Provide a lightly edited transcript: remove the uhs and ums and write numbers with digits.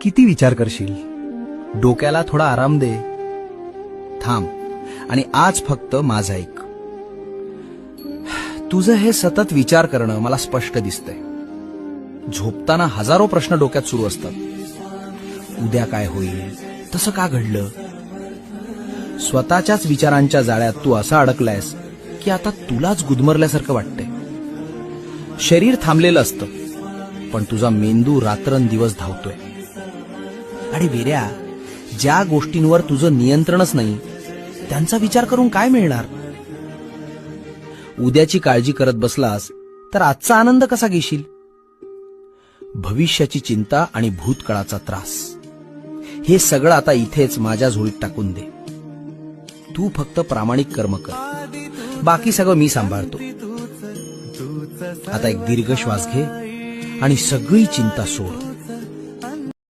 किती विचार करशील? डोक्याला थोडा आराम दे. थांब आणि आज फक्त माझं ऐक. तुझं हे सतत विचार करणं मला स्पष्ट दिसतंय. झोपताना हजारो प्रश्न डोक्यात सुरू असतात. उद्या काय होईल, तसं का घडलं. स्वतःच्याच विचारांच्या जाळ्यात तू असा अडकलायस की आता तुलाच गुदमरल्यासारखं वाटतंय. शरीर थांबलेलं असतं, पण तुझा मेंदू रात्रंदिवस धावतोय. आणि वेड्या, ज्या गोष्टींवर तुझं नियंत्रणच नाही त्यांचा विचार करून काय मिळणार. उद्याची काळजी करत बसलास तर आजचा आनंद कसा घेशील. भविष्याची चिंता आणि भूतकाळाचा त्रास, हे सगळं आता इथेच माझ्या झोळीत टाकून दे. तू फक्त प्रामाणिक कर्म कर, बाकी सगळं मी सांभाळतो. आता एक दीर्घ श्वास घे आणि सगळी चिंता सोड.